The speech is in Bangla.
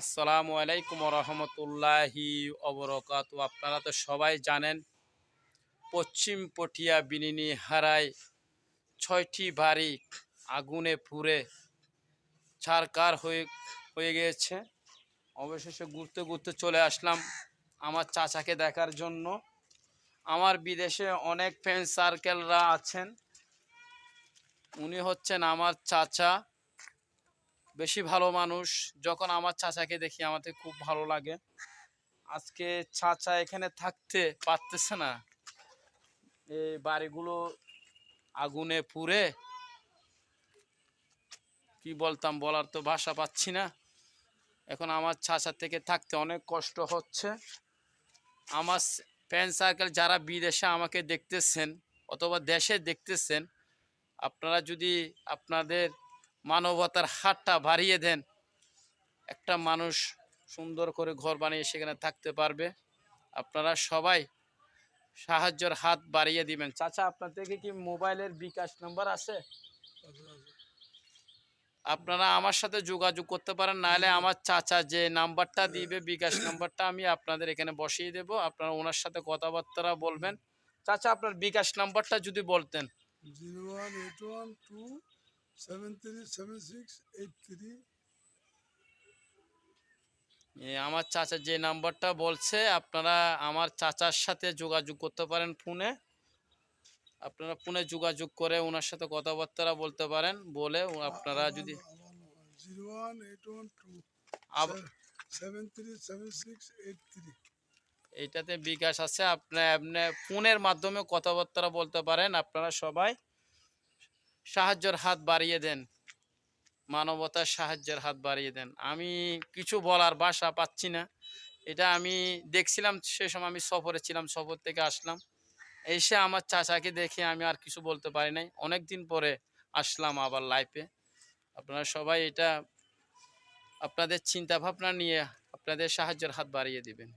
আসসালামু আলাইকুম রহমতুল্লাহি অবরকাত। আপনারা তো সবাই জানেন পশ্চিম পটিয়া বিনিনি হারায় ৬টি বাড়ি আগুনে পুড়ে ছারকার হয়ে হয়ে গিয়েছে। অবশেষে ঘুরতে ঘুরতে চলে আসলাম আমার চাচাকে দেখার জন্য। আমার বিদেশে অনেক ফ্রেন্ড সার্কেলরা আছেন, উনি হচ্ছেন আমার চাচা। বেশি ভালো মানুষ। যখন আমার চাচাকে দেখি আমাদের খুব ভালো লাগে। আজকে চাচা এখানে থাকতে পারতেছে না, এই বাড়িগুলো আগুনে পুড়ে কি বলতাম, বলার তো ভাষা পাচ্ছি না। এখন আমার চাচা থেকে থাকতে অনেক কষ্ট হচ্ছে। আমার ফ্রেন্ড সার্কেল যারা বিদেশে আমাকে দেখতেছেন অথবা দেশে দেখতেছেন, আপনারা যদি আপনাদের মানবতার হাতটা বাড়িয়ে দেন, একটা মানুষ সুন্দর করে ঘর বানিয়ে সেখানে থাকতে পারবে। আপনারা সবাই সাহায্যের হাত বাড়িয়ে দিবেন। চাচা, আপনার থেকে কি মোবাইলের বিকাশ নাম্বার আছে? আপনারা আমার সাথে যোগাযোগ করতে পারেন, নাহলে আমার চাচা যে নাম্বারটা দিবে বিকাশ নাম্বারটা আমি আপনাদের এখানে বসিয়ে দেব। আপনারা ওনার সাথে কথাবার্তা বলবেন। চাচা, আপনার বিকাশ নাম্বারটা যদি বলতেন। 018127373683। আমার চাচা যে নাম্বারটা বলছে, আপনারা আমার চাচার সাথে যোগাযোগ করতে পারেন ফোনে। আপনারা ফোনে যোগাযোগ করে ওনার সাথে কথাবার্তা বলতে পারেন। বলে আপনারা যদি 01812737683। এইটাতে বিকাশ আছে, আপনার ফোনের মাধ্যমে কথাবার্তা বলতে পারেন। আপনারা সবাই সাহায্যের হাত বাড়িয়ে দেন, মানবতার সাহায্যের হাত বাড়িয়ে দেন। আমি কিছু বলার ভাষা পাচ্ছি না। এটা আমি দেখছিলাম, সে সময় আমি সফরে ছিলাম, সফর থেকে আসলাম, এসে আমার চাচাকে দেখে আমি আর কিছু বলতে পারি নাই। অনেক দিন পরে আসলাম আবার লাইফে। আপনারা সবাই এটা আপনাদের চিন্তা ভাবনা নিয়ে আপনাদের সাহায্যের হাত বাড়িয়ে দিবেন।